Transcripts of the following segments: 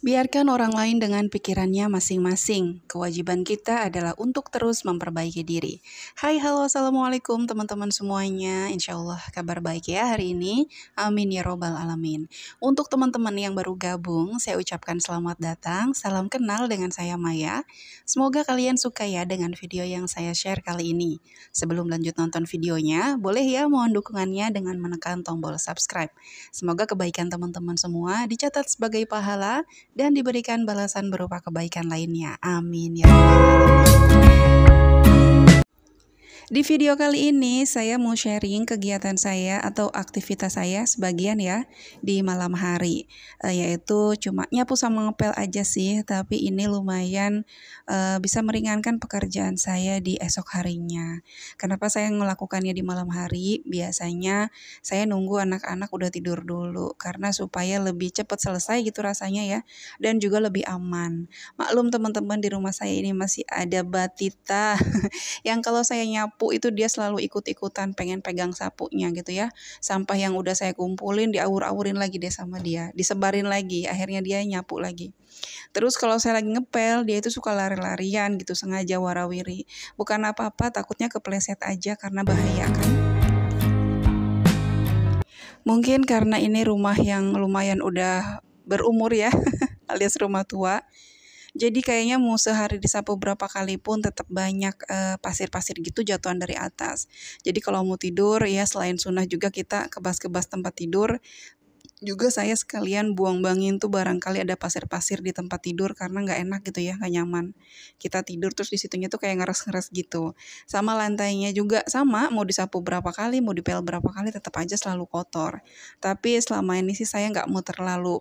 Biarkan orang lain dengan pikirannya masing-masing. Kewajiban kita adalah untuk terus memperbaiki diri. Hai, halo, assalamualaikum teman-teman semuanya. Insya Allah kabar baik ya hari ini. Amin ya robbal alamin. Untuk teman-teman yang baru gabung, saya ucapkan selamat datang. Salam kenal dengan saya Maya. Semoga kalian suka ya dengan video yang saya share kali ini. Sebelum lanjut nonton videonya, boleh ya mohon dukungannya dengan menekan tombol subscribe. Semoga kebaikan teman-teman semua dicatat sebagai pahala dan diberikan balasan berupa kebaikan lainnya. Amin ya rabbal alamin. Di video kali ini saya mau sharing kegiatan saya atau aktivitas saya sebagian ya di malam hari, yaitu cuma nyapu sama ngepel aja sih, tapi ini lumayan bisa meringankan pekerjaan saya di esok harinya. Kenapa saya melakukannya di malam hari? Biasanya saya nunggu anak-anak udah tidur dulu karena supaya lebih cepat selesai gitu rasanya ya, dan juga lebih aman. Maklum teman-teman, di rumah saya ini masih ada Batita yang kalau saya nyapu itu dia selalu ikut-ikutan pengen pegang sapunya gitu ya. Sampah yang udah saya kumpulin diawur-awurin lagi deh sama dia, disebarin lagi, akhirnya dia nyapu lagi. Terus kalau saya lagi ngepel, dia itu suka lari-larian gitu, sengaja warawiri. Bukan apa-apa, takutnya kepleset aja karena bahaya kan. Mungkin karena ini rumah yang lumayan udah berumur ya, alias rumah tua. Jadi kayaknya mau sehari disapu berapa kali pun tetap banyak pasir-pasir gitu jatuhan dari atas. Jadi kalau mau tidur ya selain sunnah juga kita kebas-kebas tempat tidur. Juga saya sekalian buang-buangin tuh barangkali ada pasir-pasir di tempat tidur karena nggak enak gitu ya, nggak nyaman. Kita tidur terus di situnya tuh kayak ngeres-ngeres gitu. Sama lantainya juga sama, mau disapu berapa kali, mau dipel berapa kali tetap aja selalu kotor. Tapi selama ini sih saya nggak mau terlalu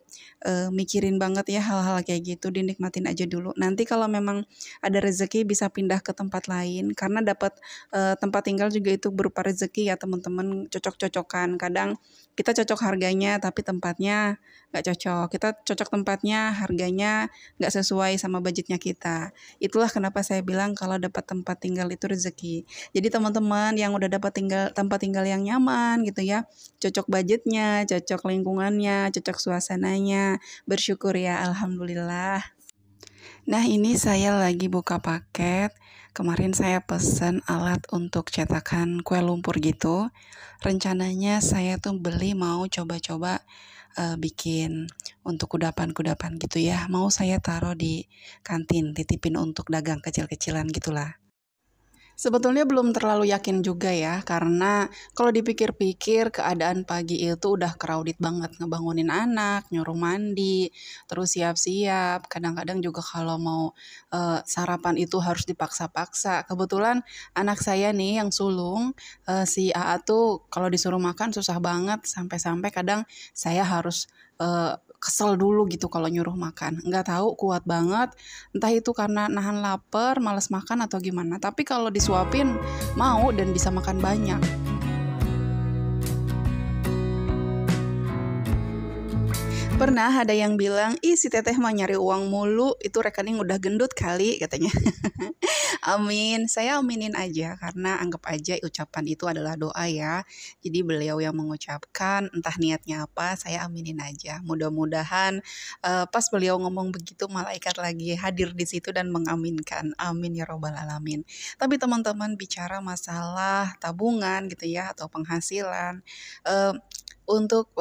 mikirin banget ya hal-hal kayak gitu, dinikmatin aja dulu. Nanti kalau memang ada rezeki bisa pindah ke tempat lain karena dapat tempat tinggal juga itu berupa rezeki ya teman-teman, cocok-cocokan. Kadang kita cocok harganya tapi tempatnya nggak cocok. Kita cocok tempatnya, harganya nggak sesuai sama budgetnya kita. Itulah kenapa saya bilang kalau dapat tempat tinggal itu rezeki. Jadi teman-teman yang udah dapat tempat tinggal yang nyaman gitu ya, cocok budgetnya, cocok lingkungannya, cocok suasananya, bersyukur ya, alhamdulillah. Nah, ini saya lagi buka paket. Kemarin saya pesen alat untuk cetakan kue lumpur gitu. Rencananya saya tuh beli mau coba-coba bikin untuk kudapan-kudapan gitu ya. Mau saya taruh di kantin, titipin untuk dagang kecil-kecilan gitulah. Sebetulnya belum terlalu yakin juga ya, karena kalau dipikir-pikir keadaan pagi itu udah crowded banget, ngebangunin anak, nyuruh mandi, terus siap-siap. Kadang-kadang juga kalau mau sarapan itu harus dipaksa-paksa. Kebetulan anak saya nih yang sulung, si AA tuh kalau disuruh makan susah banget, sampai-sampai kadang saya harus kesel dulu gitu kalau nyuruh makan. Nggak tahu kuat banget, entah itu karena nahan lapar, males makan atau gimana. Tapi kalau disuapin mau dan bisa makan banyak. Pernah ada yang bilang, ih si teteh mah nyari uang mulu, itu rekening udah gendut kali katanya. Amin, saya aminin aja karena anggap aja ucapan itu adalah doa ya. Jadi beliau yang mengucapkan, entah niatnya apa, saya aminin aja. Mudah-mudahan pas beliau ngomong begitu malaikat lagi hadir di situ dan mengaminkan. Amin ya robbal alamin. Tapi teman-teman bicara masalah tabungan gitu ya atau penghasilan, eh, untuk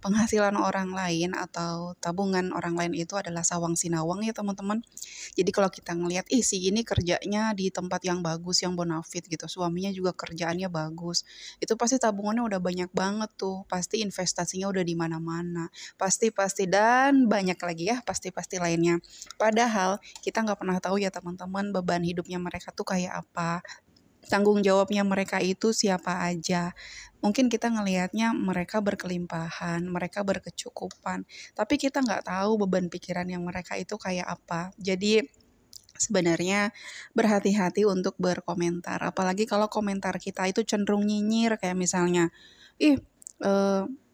penghasilan orang lain atau tabungan orang lain itu adalah sawang sinawang ya teman-teman. Jadi kalau kita ngelihat, ih si ini kerjanya di tempat yang bagus, yang bonafit gitu, suaminya juga kerjaannya bagus, itu pasti tabungannya udah banyak banget tuh, pasti investasinya udah di mana-mana, pasti-pasti dan banyak lagi ya pasti-pasti lainnya. Padahal kita nggak pernah tahu ya teman-teman beban hidupnya mereka tuh kayak apa. Tanggung jawabnya mereka itu siapa aja. Mungkin kita ngelihatnya mereka berkelimpahan, mereka berkecukupan, tapi kita nggak tahu beban pikiran yang mereka itu kayak apa. Jadi sebenarnya berhati-hati untuk berkomentar, apalagi kalau komentar kita itu cenderung nyinyir kayak misalnya, ih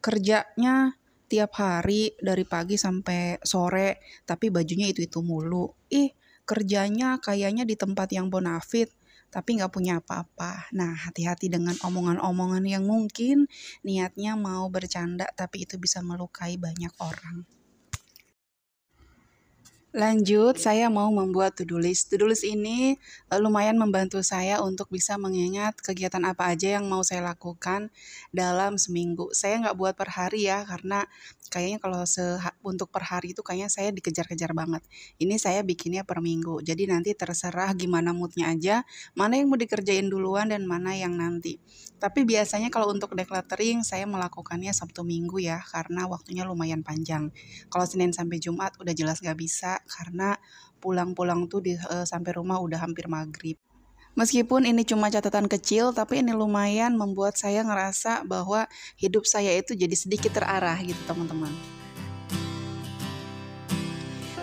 kerjanya tiap hari dari pagi sampai sore, tapi bajunya itu-itu mulu. Ih kerjanya kayaknya di tempat yang bonafit, tapi nggak punya apa-apa. Nah, hati-hati dengan omongan-omongan yang mungkin niatnya mau bercanda, tapi itu bisa melukai banyak orang. Lanjut, saya mau membuat to-do list. To-do list ini lumayan membantu saya untuk bisa mengingat kegiatan apa aja yang mau saya lakukan dalam seminggu. Saya nggak buat per hari ya, karena kayaknya kalau untuk per hari itu kayaknya saya dikejar-kejar banget. Ini saya bikinnya per minggu. Jadi nanti terserah gimana moodnya aja, mana yang mau dikerjain duluan dan mana yang nanti. Tapi biasanya kalau untuk decluttering saya melakukannya Sabtu Minggu ya, karena waktunya lumayan panjang. Kalau Senin sampai Jumat udah jelas nggak bisa, karena pulang-pulang tuh sampai rumah udah hampir maghrib. Meskipun ini cuma catatan kecil, tapi ini lumayan membuat saya ngerasa bahwa hidup saya itu jadi sedikit terarah gitu teman-teman.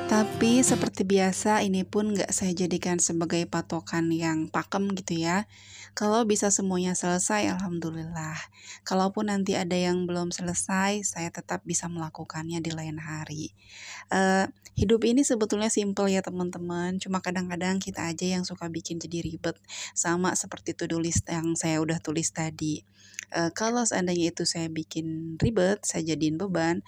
Tapi seperti biasa ini pun nggak saya jadikan sebagai patokan yang pakem gitu ya. Kalau bisa semuanya selesai, alhamdulillah. Kalaupun nanti ada yang belum selesai, saya tetap bisa melakukannya di lain hari. Hidup ini sebetulnya simple ya teman-teman, cuma kadang-kadang kita aja yang suka bikin jadi ribet. Sama seperti to-do list yang saya udah tulis tadi. Kalau seandainya itu saya bikin ribet, saya jadiin beban,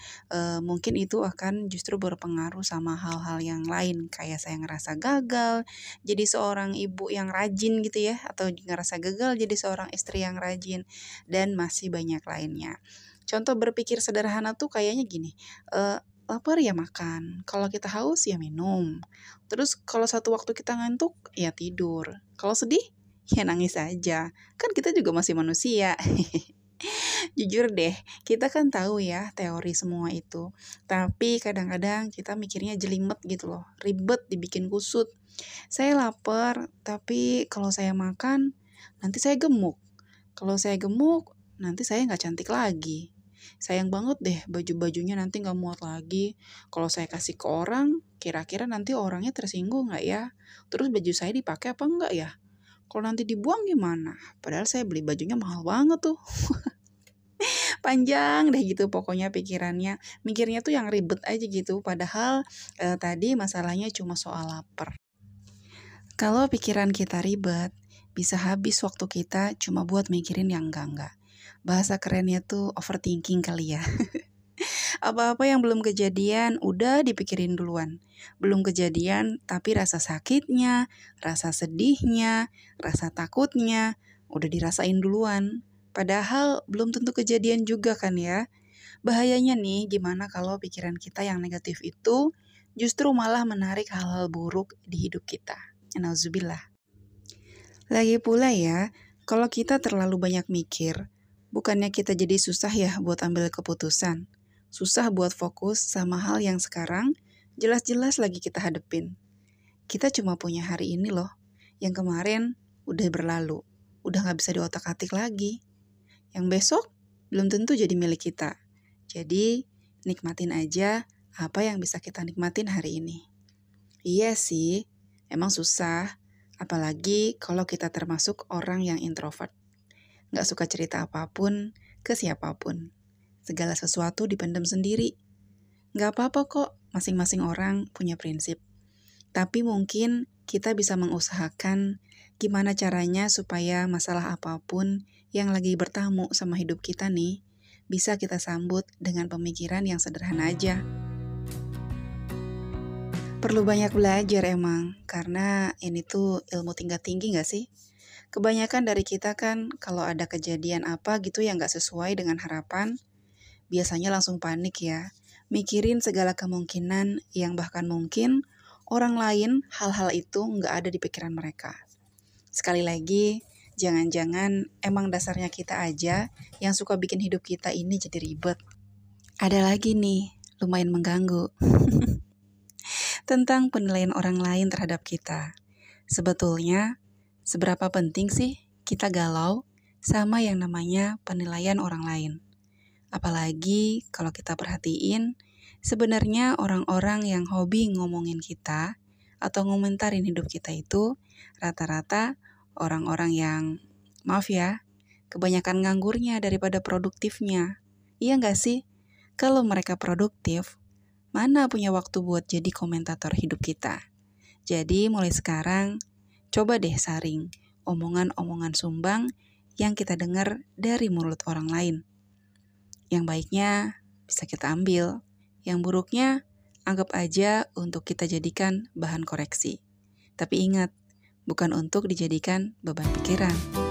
mungkin itu akan justru berpengaruh sama hal-hal yang lain, kayak saya ngerasa gagal jadi seorang ibu yang rajin gitu ya, atau ngerasa gagal jadi seorang istri yang rajin, dan masih banyak lainnya. Contoh berpikir sederhana tuh kayaknya gini, lapar ya makan, kalau kita haus ya minum, terus kalau satu waktu kita ngantuk ya tidur, kalau sedih ya nangis aja, kan kita juga masih manusia. Jujur deh, kita kan tahu ya teori semua itu. Tapi kadang-kadang kita mikirnya jelimet gitu loh, ribet dibikin kusut. Saya lapar, tapi kalau saya makan, nanti saya gemuk. Kalau saya gemuk, nanti saya nggak cantik lagi. Sayang banget deh baju-bajunya nanti nggak muat lagi. Kalau saya kasih ke orang, kira-kira nanti orangnya tersinggung nggak ya? Terus baju saya dipakai apa enggak ya? Kalau nanti dibuang gimana? Padahal saya beli bajunya mahal banget tuh. Panjang deh gitu pokoknya pikirannya, mikirnya tuh yang ribet aja gitu, padahal tadi masalahnya cuma soal lapar. Kalau pikiran kita ribet, bisa habis waktu kita cuma buat mikirin yang enggak-enggak. Bahasa kerennya tuh overthinking kali ya. Apa-apa yang belum kejadian udah dipikirin duluan. Belum kejadian tapi rasa sakitnya, rasa sedihnya, rasa takutnya udah dirasain duluan. Padahal belum tentu kejadian juga kan ya. Bahayanya nih gimana kalau pikiran kita yang negatif itu justru malah menarik hal-hal buruk di hidup kita. Nauzubillah. Lagi pula ya, kalau kita terlalu banyak mikir, bukannya kita jadi susah ya buat ambil keputusan. Susah buat fokus sama hal yang sekarang jelas-jelas lagi kita hadepin. Kita cuma punya hari ini loh, yang kemarin udah berlalu, udah gak bisa diotak-atik lagi. Yang besok belum tentu jadi milik kita. Jadi nikmatin aja apa yang bisa kita nikmatin hari ini. Iya sih, emang susah. Apalagi kalau kita termasuk orang yang introvert. Gak suka cerita apapun ke siapapun. Segala sesuatu dipendam sendiri. Gak apa-apa kok, masing-masing orang punya prinsip. Tapi mungkin kita bisa mengusahakan gimana caranya supaya masalah apapun yang lagi bertamu sama hidup kita nih, bisa kita sambut dengan pemikiran yang sederhana aja. Perlu banyak belajar emang, karena ini tuh ilmu tingkat tinggi gak sih? Kebanyakan dari kita kan kalau ada kejadian apa gitu yang gak sesuai dengan harapan, biasanya langsung panik ya. Mikirin segala kemungkinan yang bahkan mungkin orang lain hal-hal itu gak ada di pikiran mereka. Sekali lagi, jangan-jangan emang dasarnya kita aja yang suka bikin hidup kita ini jadi ribet. Ada lagi nih, lumayan mengganggu. Tentang penilaian orang lain terhadap kita. Sebetulnya, seberapa penting sih kita galau sama yang namanya penilaian orang lain? Apalagi kalau kita perhatiin, sebenarnya orang-orang yang hobi ngomongin kita atau ngomentarin hidup kita itu rata-rata orang-orang yang, maaf ya, kebanyakan nganggurnya daripada produktifnya. Iya nggak sih? Kalau mereka produktif, mana punya waktu buat jadi komentator hidup kita? Jadi mulai sekarang, coba deh saring omongan-omongan sumbang yang kita dengar dari mulut orang lain. Yang baiknya bisa kita ambil, yang buruknya anggap aja untuk kita jadikan bahan koreksi. Tapi ingat, bukan untuk dijadikan beban pikiran.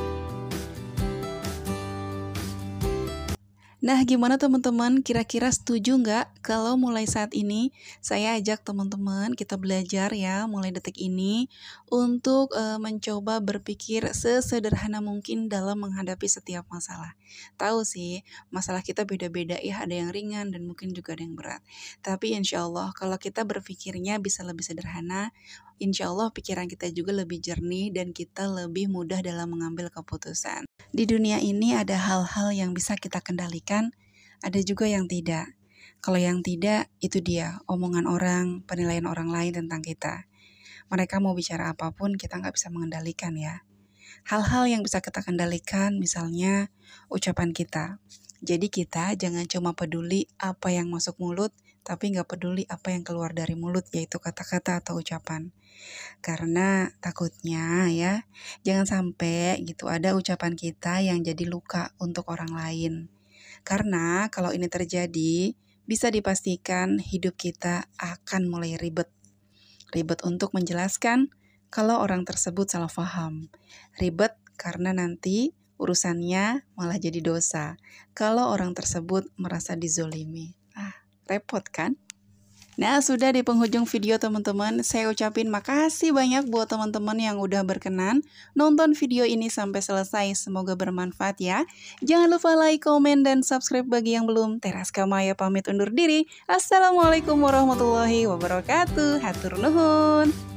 Nah, gimana teman-teman? Kira-kira setuju nggak kalau mulai saat ini saya ajak teman-teman kita belajar ya, mulai detik ini untuk mencoba berpikir sesederhana mungkin dalam menghadapi setiap masalah. Tahu sih, masalah kita beda-beda ya, ada yang ringan dan mungkin juga ada yang berat. Tapi insya Allah kalau kita berpikirnya bisa lebih sederhana, insya Allah pikiran kita juga lebih jernih dan kita lebih mudah dalam mengambil keputusan. Di dunia ini ada hal-hal yang bisa kita kendalikan, ada juga yang tidak. Kalau yang tidak, itu dia omongan orang, penilaian orang lain tentang kita. Mereka mau bicara apapun, kita nggak bisa mengendalikan ya. Hal-hal yang bisa kita kendalikan, misalnya ucapan kita. Jadi kita jangan cuma peduli apa yang masuk mulut, tapi nggak peduli apa yang keluar dari mulut, yaitu kata-kata atau ucapan. Karena takutnya ya, jangan sampai gitu ada ucapan kita yang jadi luka untuk orang lain. Karena kalau ini terjadi, bisa dipastikan hidup kita akan mulai ribet. Ribet untuk menjelaskan kalau orang tersebut salah paham. Ribet karena nanti urusannya malah jadi dosa. Kalau orang tersebut merasa dizolimi. Repot kan? Nah, sudah di penghujung video teman-teman, saya ucapin makasih banyak buat teman-teman yang udah berkenan nonton video ini sampai selesai. Semoga bermanfaat ya. Jangan lupa like, komen, dan subscribe bagi yang belum. Teraska Maya pamit undur diri. Assalamualaikum warahmatullahi wabarakatuh. Hatur nuhun.